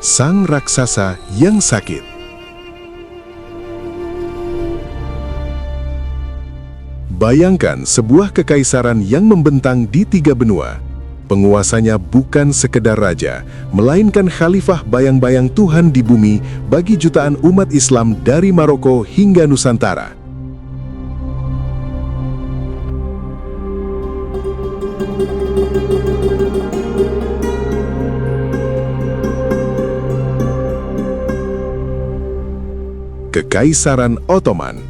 Sang Raksasa yang Sakit. Bayangkan sebuah kekaisaran yang membentang di 3 benua. Penguasanya bukan sekedar raja, melainkan khalifah bayang-bayang Tuhan di bumi bagi jutaan umat Islam dari Maroko hingga Nusantara. Kekaisaran Ottoman.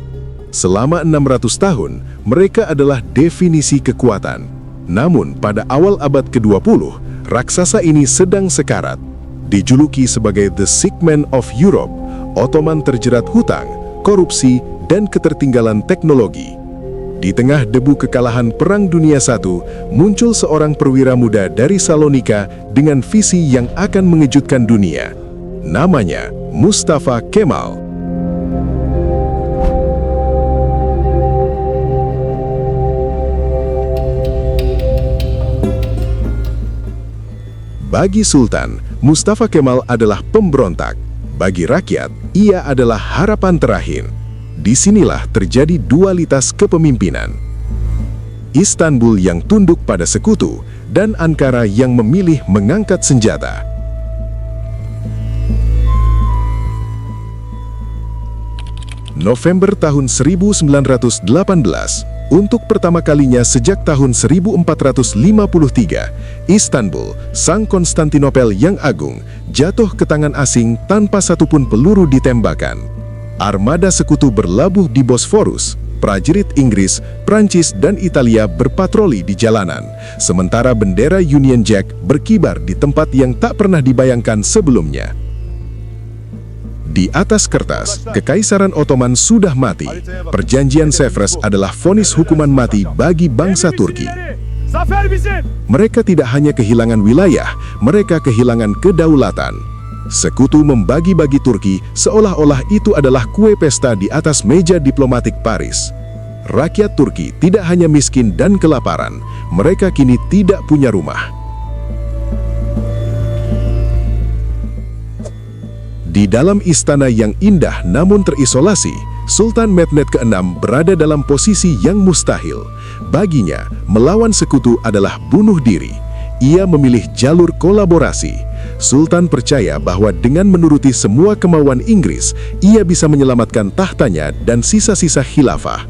Selama 600 tahun, mereka adalah definisi kekuatan. Namun, pada awal abad ke-20, raksasa ini sedang sekarat. Dijuluki sebagai The Sick Man of Europe, Ottoman terjerat hutang, korupsi, dan ketertinggalan teknologi. Di tengah debu kekalahan Perang Dunia I, muncul seorang perwira muda dari Salonika dengan visi yang akan mengejutkan dunia. Namanya Mustafa Kemal. Bagi Sultan, Mustafa Kemal adalah pemberontak. Bagi rakyat, ia adalah harapan terakhir. Disinilah terjadi dualitas kepemimpinan. Istanbul yang tunduk pada sekutu, dan Ankara yang memilih mengangkat senjata. November tahun 1918, untuk pertama kalinya sejak tahun 1453, Istanbul, sang Konstantinopel yang agung, jatuh ke tangan asing tanpa satupun peluru ditembakkan. Armada sekutu berlabuh di Bosforus, prajurit Inggris, Prancis, dan Italia berpatroli di jalanan, sementara bendera Union Jack berkibar di tempat yang tak pernah dibayangkan sebelumnya. Di atas kertas, Kekaisaran Ottoman sudah mati. Perjanjian Sevres adalah vonis hukuman mati bagi bangsa Turki. Mereka tidak hanya kehilangan wilayah, mereka kehilangan kedaulatan. Sekutu membagi-bagi Turki seolah-olah itu adalah kue pesta di atas meja diplomatik Paris. Rakyat Turki tidak hanya miskin dan kelaparan, mereka kini tidak punya rumah. Di dalam istana yang indah namun terisolasi, Sultan Mehmed ke-6 berada dalam posisi yang mustahil. Baginya, melawan sekutu adalah bunuh diri. Ia memilih jalur kolaborasi. Sultan percaya bahwa dengan menuruti semua kemauan Inggris, ia bisa menyelamatkan tahtanya dan sisa-sisa khilafah.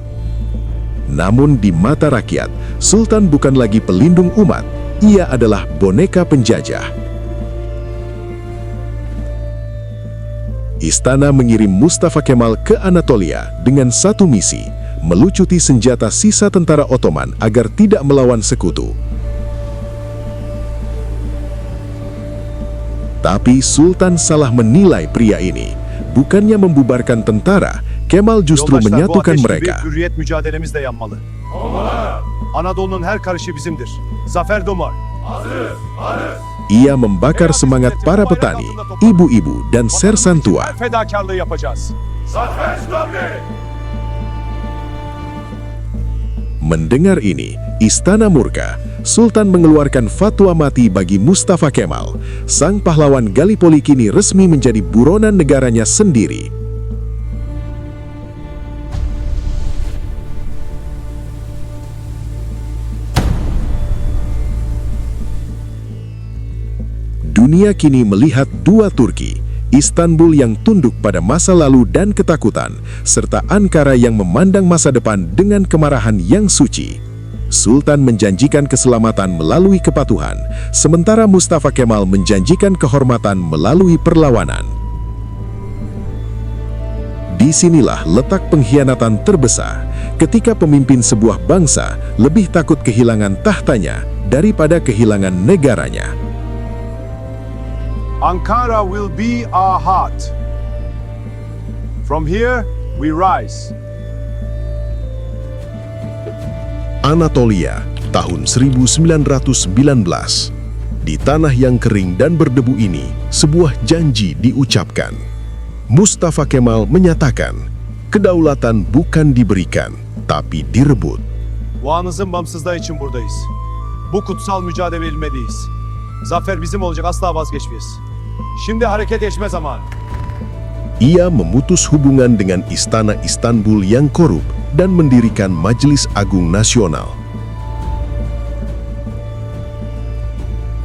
Namun di mata rakyat, Sultan bukan lagi pelindung umat, ia adalah boneka penjajah. Istana mengirim Mustafa Kemal ke Anatolia dengan satu misi, melucuti senjata sisa tentara Ottoman agar tidak melawan sekutu. Tapi Sultan salah menilai pria ini. Bukannya membubarkan tentara, Kemal justru menyatukan mereka. Hürriyet mücadelemiz de yanmalı. Anadolu'nun her karışı bizimdir. Zafer Domar. Hazır, hazır. Ia membakar semangat para petani, ibu-ibu, dan sersan tua. Fedakarlığı yapacağız. Mendengar ini, istana murka. Sultan mengeluarkan fatwa mati bagi Mustafa Kemal. Sang pahlawan Gallipoli kini resmi menjadi buronan negaranya sendiri. Dunia kini melihat dua Turki, Istanbul yang tunduk pada masa lalu dan ketakutan, serta Ankara yang memandang masa depan dengan kemarahan yang suci. Sultan menjanjikan keselamatan melalui kepatuhan, sementara Mustafa Kemal menjanjikan kehormatan melalui perlawanan. Disinilah letak pengkhianatan terbesar, ketika pemimpin sebuah bangsa lebih takut kehilangan tahtanya daripada kehilangan negaranya. Ankara will be our heart. From here, we rise. Anatolia, tahun 1919. Di tanah yang kering dan berdebu ini, sebuah janji diucapkan. Mustafa Kemal menyatakan, kedaulatan bukan diberikan, tapi direbut. Vaanızın bağımsızlığı için buradayız. Bu kutsal mücadele verilmeliyiz. Zafer bizim olacak, asla vazgeçmeyiz. Şimdi harekete geçme zamanı. Ia memutus hubungan dengan istana Istanbul yang korup dan mendirikan Majelis Agung Nasional.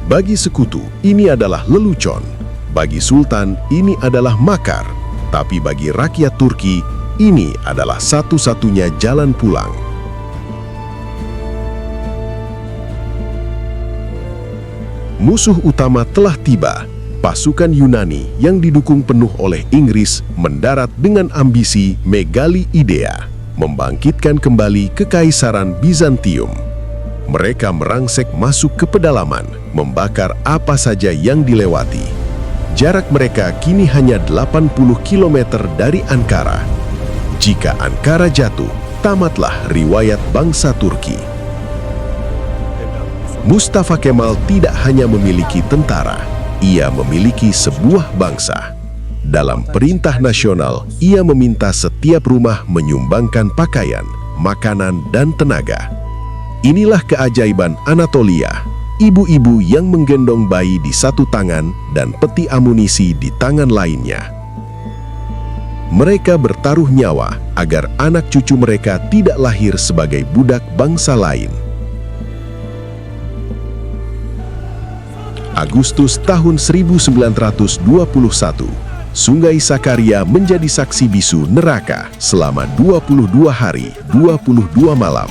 Bagi sekutu, ini adalah lelucon. Bagi sultan, ini adalah makar. Tapi bagi rakyat Turki, ini adalah satu-satunya jalan pulang. Musuh utama telah tiba. Pasukan Yunani yang didukung penuh oleh Inggris mendarat dengan ambisi Megali Idea, membangkitkan kembali Kekaisaran Bizantium. Mereka merangsek masuk ke pedalaman, membakar apa saja yang dilewati. Jarak mereka kini hanya 80 km dari Ankara. Jika Ankara jatuh, tamatlah riwayat bangsa Turki. Mustafa Kemal tidak hanya memiliki tentara, ia memiliki sebuah bangsa. Dalam perintah nasional, ia meminta setiap rumah menyumbangkan pakaian, makanan, dan tenaga. Inilah keajaiban Anatolia, ibu-ibu yang menggendong bayi di satu tangan dan peti amunisi di tangan lainnya. Mereka bertaruh nyawa agar anak cucu mereka tidak lahir sebagai budak bangsa lain. Agustus tahun 1921, Sungai Sakarya menjadi saksi bisu neraka selama 22 hari, 22 malam.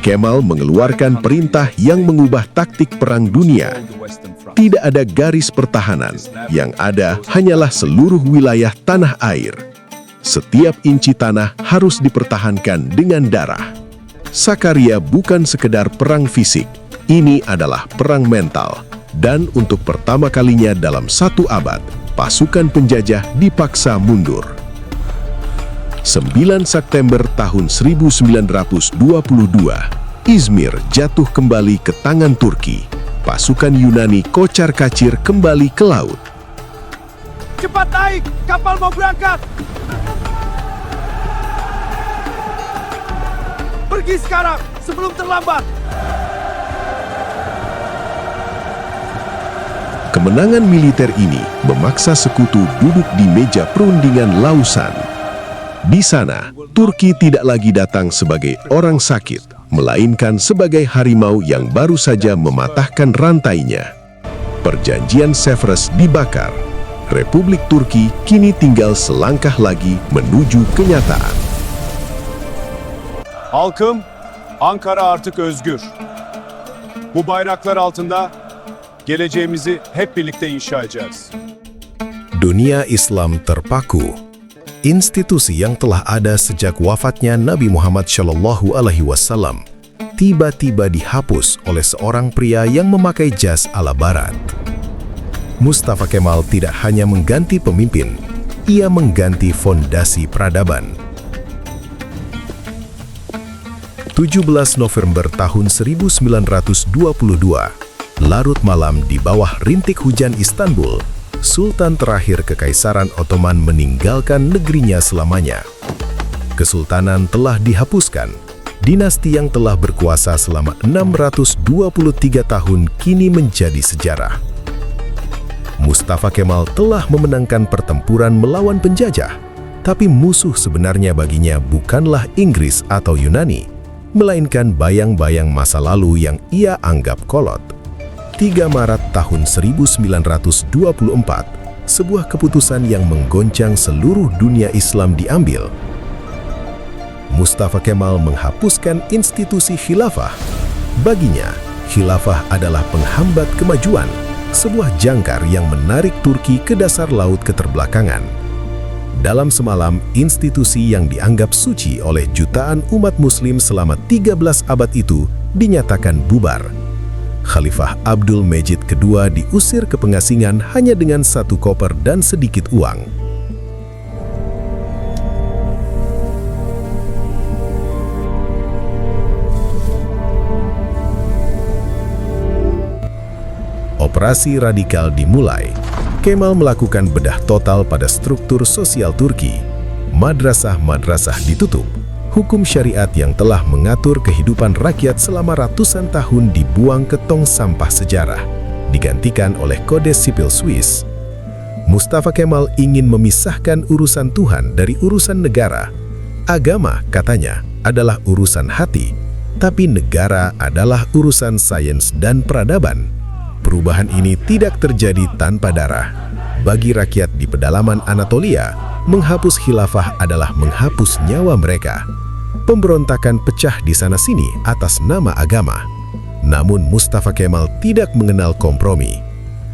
Kemal mengeluarkan perintah yang mengubah taktik perang dunia. Tidak ada garis pertahanan, yang ada hanyalah seluruh wilayah tanah air. Setiap inci tanah harus dipertahankan dengan darah. Sakarya bukan sekedar perang fisik, ini adalah perang mental. Dan untuk pertama kalinya dalam satu abad, pasukan penjajah dipaksa mundur. 9 September tahun 1922, Izmir jatuh kembali ke tangan Turki. Pasukan Yunani kocar-kacir kembali ke laut. Cepat naik, kapal mau berangkat. Pergi sekarang, sebelum terlambat. Kemenangan militer ini memaksa sekutu duduk di meja perundingan Lausan. Di sana, Turki tidak lagi datang sebagai orang sakit, melainkan sebagai harimau yang baru saja mematahkan rantainya. Perjanjian Sevres dibakar. Republik Turki kini tinggal selangkah lagi menuju kenyataan. Halkım, Ankara artık özgür. Bu bayraklar altında geleceğimizi hep birlikte inşa edeceğiz. Dunia Islam terpaku. Institusi yang telah ada sejak wafatnya Nabi Muhammad SAW tiba-tiba dihapus oleh seorang pria yang memakai jas ala barat. Mustafa Kemal tidak hanya mengganti pemimpin, ia mengganti fondasi peradaban. 17 November tahun 1922, larut malam di bawah rintik hujan Istanbul, Sultan terakhir Kekaisaran Ottoman meninggalkan negerinya selamanya. Kesultanan telah dihapuskan. Dinasti yang telah berkuasa selama 623 tahun kini menjadi sejarah. Mustafa Kemal telah memenangkan pertempuran melawan penjajah, tapi musuh sebenarnya baginya bukanlah Inggris atau Yunani, melainkan bayang-bayang masa lalu yang ia anggap kolot. 3 Maret tahun 1924, sebuah keputusan yang menggoncang seluruh dunia Islam diambil. Mustafa Kemal menghapuskan institusi khilafah. Baginya, khilafah adalah penghambat kemajuan, sebuah jangkar yang menarik Turki ke dasar laut keterbelakangan. Dalam semalam, institusi yang dianggap suci oleh jutaan umat muslim selama 13 abad itu dinyatakan bubar. Khalifah Abdul Majid II diusir ke pengasingan hanya dengan 1 koper dan sedikit uang. Operasi radikal dimulai. Kemal melakukan bedah total pada struktur sosial Turki. Madrasah-madrasah ditutup. Hukum syariat yang telah mengatur kehidupan rakyat selama ratusan tahun dibuang ke tong sampah sejarah, digantikan oleh Kode Sipil Swiss. Mustafa Kemal ingin memisahkan urusan Tuhan dari urusan negara. Agama, katanya, adalah urusan hati, tapi negara adalah urusan sains dan peradaban. Perubahan ini tidak terjadi tanpa darah. Bagi rakyat di pedalaman Anatolia, menghapus khilafah adalah menghapus nyawa mereka. Pemberontakan pecah di sana-sini atas nama agama. Namun Mustafa Kemal tidak mengenal kompromi.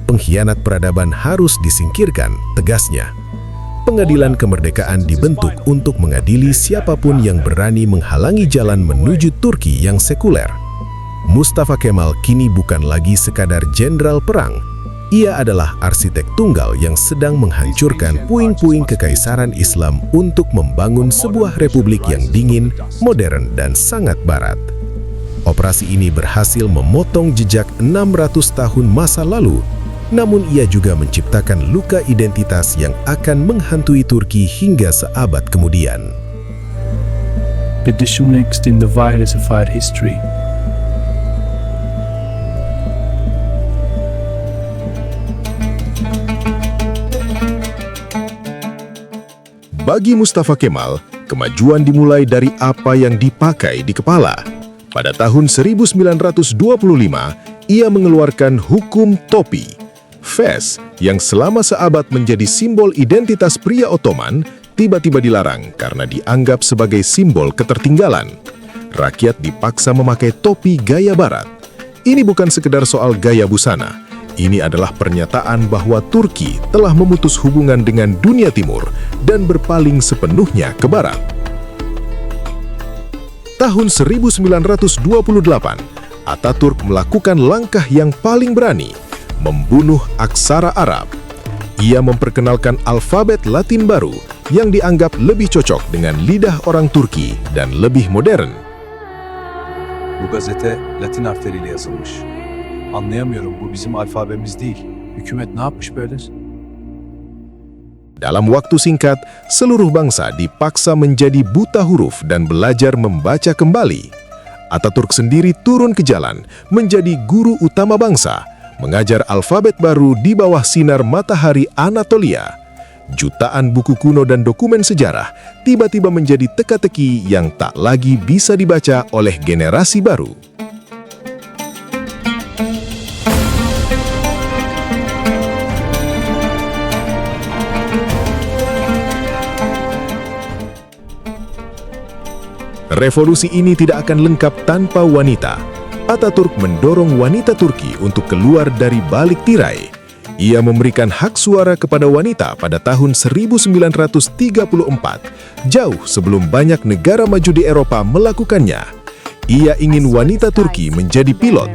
Pengkhianat peradaban harus disingkirkan, tegasnya. Pengadilan kemerdekaan dibentuk untuk mengadili siapapun yang berani menghalangi jalan menuju Turki yang sekuler. Mustafa Kemal kini bukan lagi sekadar jenderal perang. Ia adalah arsitek tunggal yang sedang menghancurkan puing-puing kekaisaran Islam untuk membangun sebuah republik yang dingin, modern, dan sangat barat. Operasi ini berhasil memotong jejak 600 tahun masa lalu, namun ia juga menciptakan luka identitas yang akan menghantui Turki hingga seabad kemudian. Beschuldigst in the Wiedersehenswert history. Bagi Mustafa Kemal, kemajuan dimulai dari apa yang dipakai di kepala. Pada tahun 1925, ia mengeluarkan hukum topi. Fes, yang selama seabad menjadi simbol identitas pria Ottoman, tiba-tiba dilarang karena dianggap sebagai simbol ketertinggalan. Rakyat dipaksa memakai topi gaya barat. Ini bukan sekedar soal gaya busana. Ini adalah pernyataan bahwa Turki telah memutus hubungan dengan dunia timur dan berpaling sepenuhnya ke barat. Tahun 1928, Ataturk melakukan langkah yang paling berani, membunuh aksara Arab. Ia memperkenalkan alfabet Latin baru yang dianggap lebih cocok dengan lidah orang Turki dan lebih modern. Bu gazete Latin harfleriyle yazılmış. Anlayamıyorum, bu bizim alfabemiz değil. Hükümet ne yapmış böyle? Dalam waktu singkat, seluruh bangsa dipaksa menjadi buta huruf dan belajar membaca kembali. Ataturk sendiri turun ke jalan menjadi guru utama bangsa, mengajar alfabet baru di bawah sinar matahari Anatolia. Jutaan buku kuno dan dokumen sejarah tiba-tiba menjadi teka-teki yang tak lagi bisa dibaca oleh generasi baru. Revolusi ini tidak akan lengkap tanpa wanita. Ataturk mendorong wanita Turki untuk keluar dari balik tirai. Ia memberikan hak suara kepada wanita pada tahun 1934, jauh sebelum banyak negara maju di Eropa melakukannya. Ia ingin wanita Turki menjadi pilot,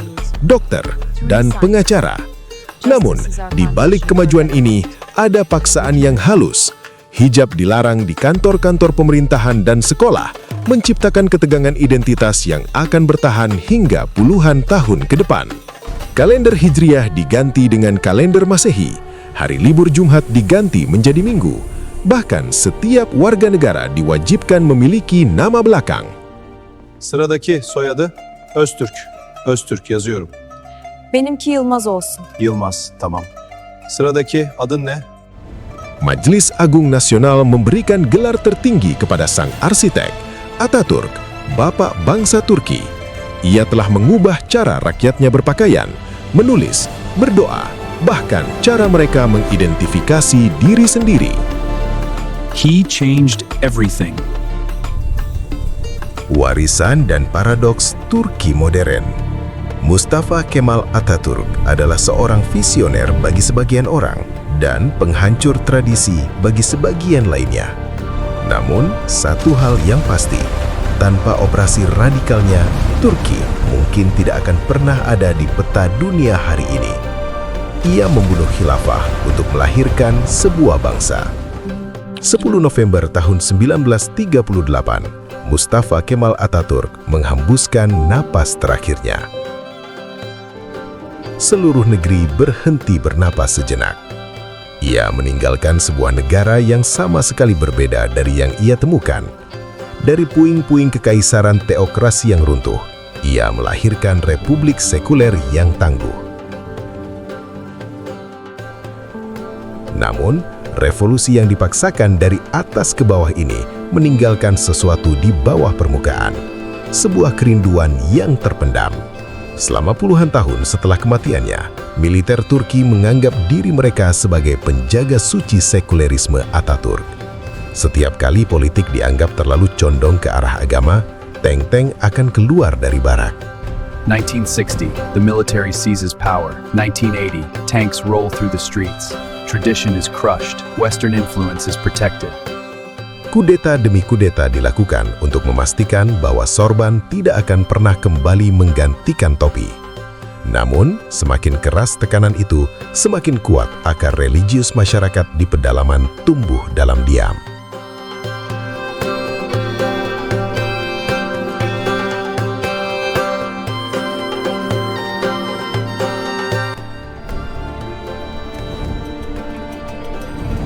dokter, dan pengacara. Namun, di balik kemajuan ini, ada paksaan yang halus. Hijab dilarang di kantor-kantor pemerintahan dan sekolah, menciptakan ketegangan identitas yang akan bertahan hingga puluhan tahun ke depan. Kalender Hijriah diganti dengan kalender Masehi. Hari libur Jumat diganti menjadi Minggu. Bahkan setiap warga negara diwajibkan memiliki nama belakang. Sıradaki soyadı Öztürk. Öztürk yazıyorum. Benimki Yılmaz olsun. Yılmaz, tamam. Sıradaki adın ne? Majelis Agung Nasional memberikan gelar tertinggi kepada sang arsitek, Ataturk, Bapak Bangsa Turki. Ia telah mengubah cara rakyatnya berpakaian, menulis, berdoa, bahkan cara mereka mengidentifikasi diri sendiri. He changed everything. Warisan dan paradoks Turki modern. Mustafa Kemal Ataturk adalah seorang visioner bagi sebagian orang dan penghancur tradisi bagi sebagian lainnya. Namun, satu hal yang pasti, tanpa operasi radikalnya, Turki mungkin tidak akan pernah ada di peta dunia hari ini. Ia membunuh khilafah untuk melahirkan sebuah bangsa. 10 November tahun 1938, Mustafa Kemal Ataturk menghembuskan napas terakhirnya. Seluruh negeri berhenti bernapas sejenak. Ia meninggalkan sebuah negara yang sama sekali berbeda dari yang ia temukan. Dari puing-puing kekaisaran teokrasi yang runtuh, ia melahirkan republik sekuler yang tangguh. Namun, revolusi yang dipaksakan dari atas ke bawah ini meninggalkan sesuatu di bawah permukaan. Sebuah kerinduan yang terpendam. Selama puluhan tahun setelah kematiannya, militer Turki menganggap diri mereka sebagai penjaga suci sekulerisme Atatürk. Setiap kali politik dianggap terlalu condong ke arah agama, tank-tank akan keluar dari barak. 1960, the military seizes power. 1980, tanks roll through the streets. Tradition is crushed. Western influence is protected. Kudeta demi kudeta dilakukan untuk memastikan bahwa sorban tidak akan pernah kembali menggantikan topi. Namun, semakin keras tekanan itu, semakin kuat akar religius masyarakat di pedalaman tumbuh dalam diam.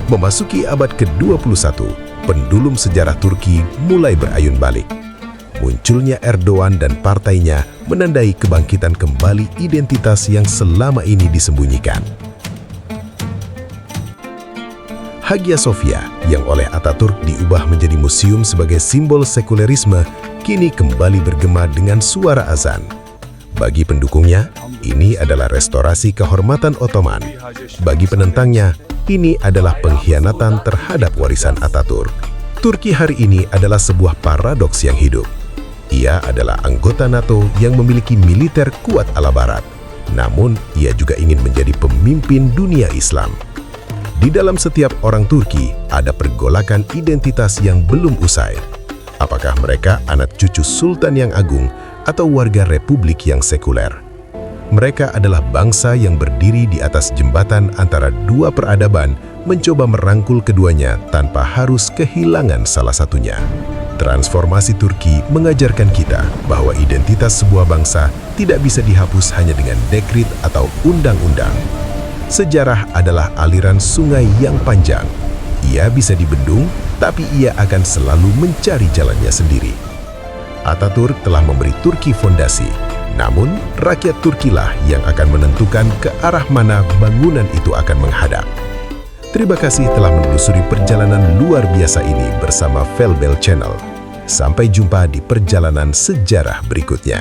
Memasuki abad ke-21, pendulum sejarah Turki mulai berayun balik. Munculnya Erdogan dan partainya menandai kebangkitan kembali identitas yang selama ini disembunyikan. Hagia Sophia yang oleh Atatürk diubah menjadi museum sebagai simbol sekulerisme kini kembali bergema dengan suara azan. Bagi pendukungnya, ini adalah restorasi kehormatan Ottoman. Bagi penentangnya, ini adalah pengkhianatan terhadap warisan Atatürk. Turki hari ini adalah sebuah paradoks yang hidup. Ia adalah anggota NATO yang memiliki militer kuat ala Barat. Namun, ia juga ingin menjadi pemimpin dunia Islam. Di dalam setiap orang Turki, ada pergolakan identitas yang belum usai. Apakah mereka anak cucu Sultan yang agung atau warga republik yang sekuler? Mereka adalah bangsa yang berdiri di atas jembatan antara dua peradaban, mencoba merangkul keduanya tanpa harus kehilangan salah satunya. Transformasi Turki mengajarkan kita bahwa identitas sebuah bangsa tidak bisa dihapus hanya dengan dekret atau undang-undang. Sejarah adalah aliran sungai yang panjang. Ia bisa dibendung, tapi ia akan selalu mencari jalannya sendiri. Atatürk telah memberi Turki fondasi. Namun, rakyat Turkilah yang akan menentukan ke arah mana bangunan itu akan menghadap. Terima kasih telah menelusuri perjalanan luar biasa ini bersama Felbel Channel. Sampai jumpa di perjalanan sejarah berikutnya.